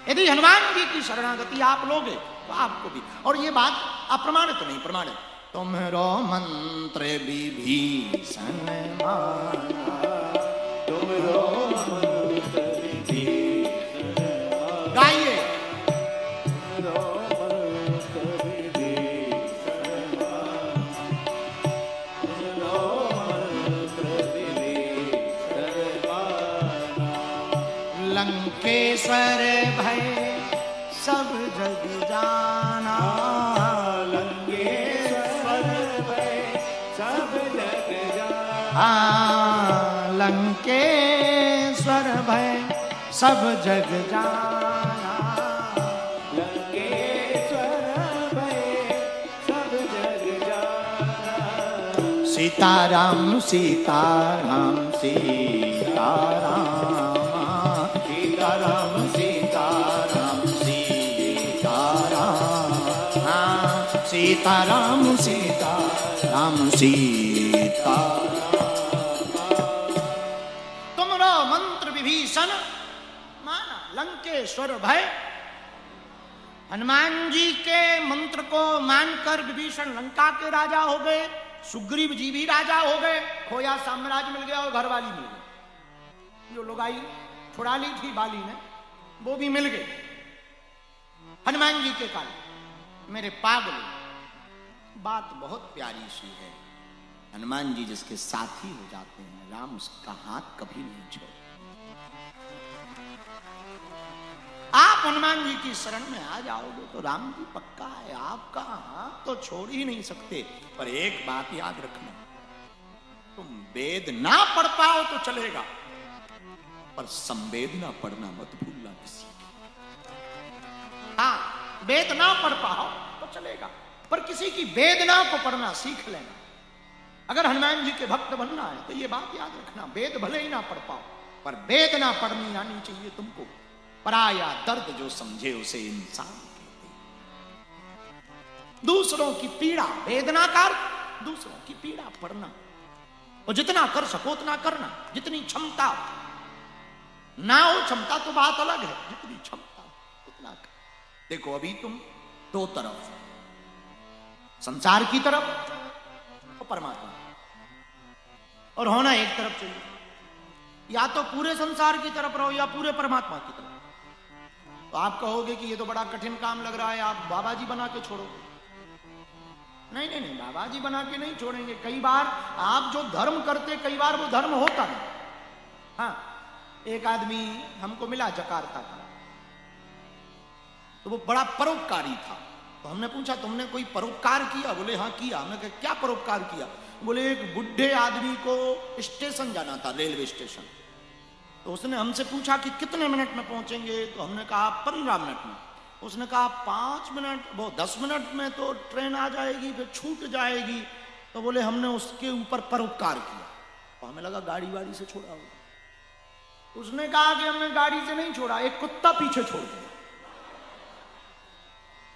यदि हनुमान जी की शरणागति आप लोगे तो आपको भी, और ये बात अप्रमाणित नहीं प्रमाणित, तुम्हारो मंत्र विभीषण माना, तुम्हारो मंत्र विभीषण माना। गाइए। लंकेश्वर भय सब जग जाना, लंकेश्वर भय सब जग जाना, लंकेश्वर भय सब जग जाना, लंकेश्वर भय सब जग जाना। सीताराम सीताराम सीताराम, सीताराम सीताराम सीताराम, सीताराम सीताराम सीताराम। तुमरो मंत्र विभीषण माना, लंकेश्वर भय। हनुमान जी के मंत्र को मानकर विभीषण लंका के राजा हो गए, सुग्रीव जी भी राजा हो गए, खोया साम्राज्य मिल गया और घरवाली मिल गई, जो लुगाई छुड़ा ली थी बाली ने वो भी मिल गई हनुमान जी के काल। मेरे पागल, बात बहुत प्यारी सी है। हनुमान जी जिसके साथी हो जाते हैं, राम उसका हाथ कभी नहीं छोड़ते। आप हनुमान जी की शरण में आ जाओगे तो राम जी पक्का है, आपका हाथ तो छोड़ ही नहीं सकते। पर एक बात याद रखना, तुम वेद ना पढ़ पाओ तो चलेगा, पर संवेदना पढ़ना मत भूलना किसी की। हाँ, वेद ना पढ़ पाओ तो चलेगा, पर किसी की वेदना को पढ़ना सीख लेना। अगर हनुमान जी के भक्त बनना है तो ये बात याद रखना, वेद भले ही ना पढ़ पाओ पर वेदना पढ़नी आनी चाहिए तुमको। पराया दर्द जो समझे उसे इंसान कहते। दूसरों की पीड़ा, वेदना का दूसरों की पीड़ा पढ़ना, और जितना कर सको उतना करना, जितनी क्षमता ना हो। क्षमता तो बात अलग है, जितनी क्षमता उतना कर। देखो अभी तुम दो तरफ, संसार की तरफ और परमात्मा, और होना एक तरफ चाहिए। या तो पूरे संसार की तरफ रहो या पूरे परमात्मा की तरफ। तो आप कहोगे कि ये तो बड़ा कठिन काम लग रहा है, आप बाबा जी बना के छोड़ो। नहीं नहीं नहीं, बाबा जी बना के नहीं छोड़ेंगे। कई बार आप जो धर्म करते, कई बार वो धर्म होता नहीं। हाँ, एक आदमी हमको मिला जकार्ता का, तो वो बड़ा परोपकारी था। तो हमने पूछा तुमने कोई परोपकार किया? बोले हाँ किया। हमने कहा क्या परोपकार किया? बोले एक बुढ़े आदमी को स्टेशन जाना था, रेलवे स्टेशन। तो उसने हमसे पूछा कि कितने मिनट में पहुंचेंगे? तो हमने कहा 15 मिनट में। उसने कहा 5 मिनट, वो 10 मिनट में तो ट्रेन आ जाएगी, फिर छूट जाएगी। तो बोले हमने उसके ऊपर परोपकार किया। तो हमें लगा गाड़ी वाड़ी से छोड़ा होगा। उसने कहा कि हमने गाड़ी से नहीं छोड़ा, एक कुत्ता पीछे छोड़ दिया,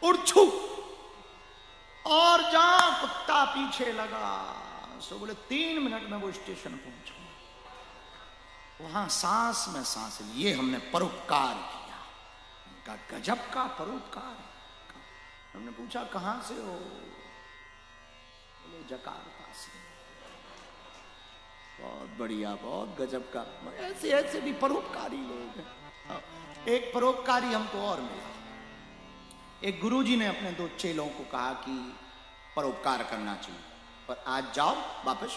उड़छू, और जहां कुत्ता पीछे लगा सो बोले 3 मिनट में वो स्टेशन पहुंचा। वहां सांस में सांस लिए हमने परोपकार किया। उनका गजब का परोपकार। हमने पूछा कहां से हो? बोले जकार्ता से। बहुत बढ़िया, बहुत गजब का। ऐसे ऐसे भी परोपकारी लोग हैं। एक परोपकारी हमको और मिला। एक गुरुजी ने अपने 2 चेलों को कहा कि परोपकार करना चाहिए, पर आज जाओ वापस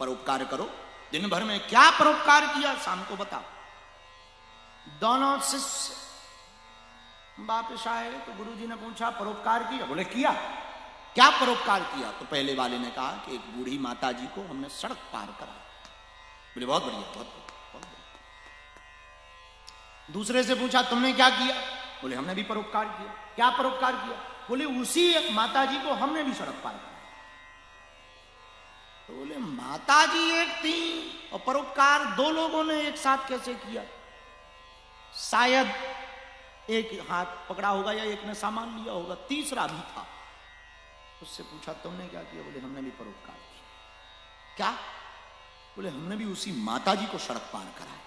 परोपकार करो। दिन भर में क्या परोपकार किया शाम को बताओ। दोनों शिष्य वापस आए तो गुरुजी ने पूछा परोपकार किया? बोले किया। क्या परोपकार किया? तो पहले वाले ने कहा कि एक बूढ़ी माता जी को हमने सड़क पार करा। बोले बहुत बढ़िया, बहुत बढ़िया। दूसरे से पूछा तुमने क्या किया? बोले हमने भी परोपकार किया। क्या परोपकार किया? बोले उसी माता जी को हमने भी सड़क पार करा। तो बोले माता जी एक थी और परोपकार 2 लोगों ने एक साथ कैसे किया? शायद एक हाथ पकड़ा होगा या एक ने सामान लिया होगा, तीसरा भी था। उससे पूछा तुमने क्या किया? बोले हमने भी परोपकार किया। क्या? बोले हमने भी उसी माता जी को सड़क पार कराया।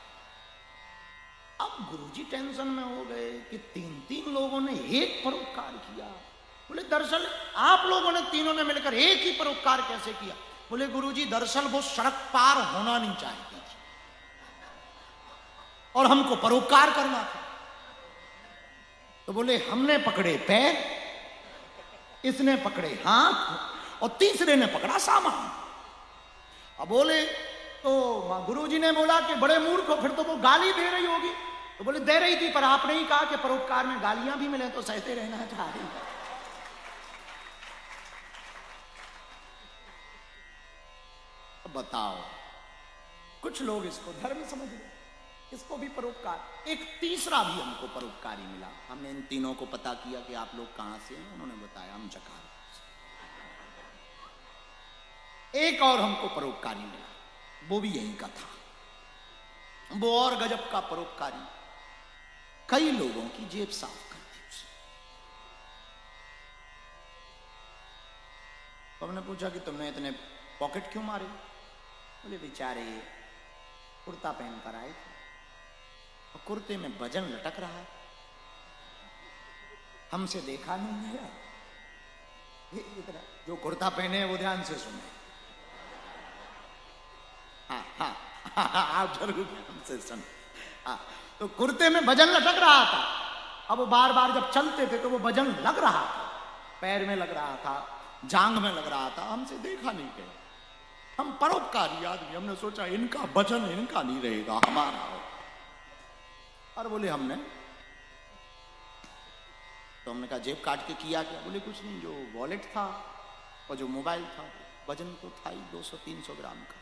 अब गुरुजी टेंशन में हो गए कि तीन तीन लोगों ने एक परोपकार किया। बोले दरअसल आप लोगों ने तीनों ने मिलकर एक ही परोपकार कैसे किया? बोले गुरुजी दरअसल वो सड़क पार होना नहीं चाहती थी और हमको परोपकार करना था। तो बोले हमने पकड़े पैर, इसने पकड़े हाथ और तीसरे ने पकड़ा सामान। अब बोले तो गुरुजी ने बोला कि बड़े मूर्ख हो, फिर तो वो गाली दे रही होगी। तो बोले दे रही थी, पर आपने ही कहा कि परोपकार में गालियां भी मिले तो सहते रहना चाह रही। बताओ, कुछ लोग इसको धर्म समझ गए, इसको भी परोपकार। एक तीसरा भी हमको परोपकारी मिला। हमने इन तीनों को पता किया कि आप लोग कहां से हैं, उन्होंने बताया हम जकार से। एक और हमको परोपकारी मिला, वो भी यहीं का था। वो और गजब का परोपकारी, कई लोगों की जेब साफ कर दी उसने। तो हमने पूछा कि तुमने इतने पॉकेट क्यों मारे? बोले बेचारे कुर्ता पहन कर आए थे और कुर्ते में वजन लटक रहा है, हमसे देखा नहीं गया। इतना जो कुर्ता पहने वो ध्यान से सुने। हाँ हाँ हाँ, आप जरूर ध्यान से सुन। हाँ, तो कुर्ते में वजन लटक रहा था। अब वो बार बार जब चलते थे तो वो वजन लग रहा था, पैर में लग रहा था, जांग में लग रहा था, हमसे देखा नहीं गया। हम परोपकारी आदमी, हमने सोचा इनका वजन इनका नहीं रहेगा, हमारा हो। और बोले हमने, तो हमने कहा जेब काट के किया क्या? बोले कुछ नहीं, जो वॉलेट था और जो मोबाइल था, वजन तो था ही 200-300 ग्राम का,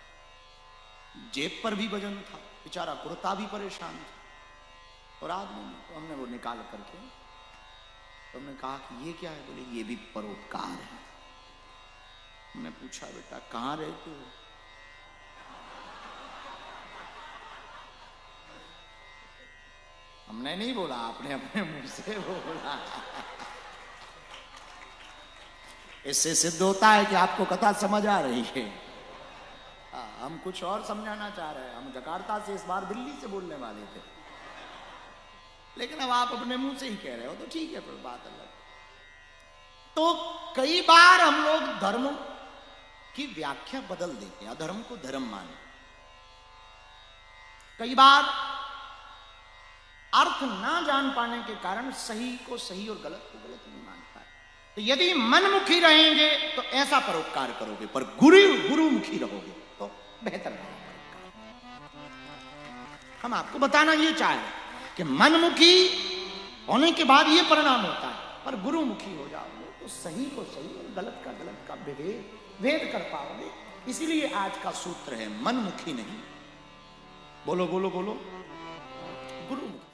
जेब पर भी वजन था, बेचारा कुर्ता भी परेशान था और आदमी। तो हमने वो निकाल करके, तो हमने कहा कि ये क्या है? बोले ये भी परोपकार है। हमने पूछा बेटा कहाँ रहते हो? हमने नहीं बोला, आपने अपने मुंह से बोला। इससे सिद्ध होता है कि आपको कथा समझ आ रही है। हम कुछ और समझाना चाह रहे हैं। हम जकार्ता से इस बार दिल्ली से बोलने वाले थे, लेकिन अब आप अपने मुंह से ही कह रहे हो तो ठीक है, फिर बात अलग। तो कई बार हम लोग धर्म की व्याख्या बदल देते हैं, अधर्म को धर्म माने। कई बार अर्थ ना जान पाने के कारण सही को सही और गलत को गलत नहीं मान पाए। तो यदि मनमुखी रहेंगे तो ऐसा परोपकार करोगे, पर गुरुमुखी रहोगे तो बेहतर परोपकार। हम आपको बताना ये चाहे कि मनमुखी होने के बाद ये परिणाम होता है, पर गुरुमुखी हो जाओगे तो सही को सही और गलत का गलत का भेद कर पाओगे। इसीलिए आज का सूत्र है मनमुखी नहीं, बोलो बोलो बोलो, गुरुमुखी।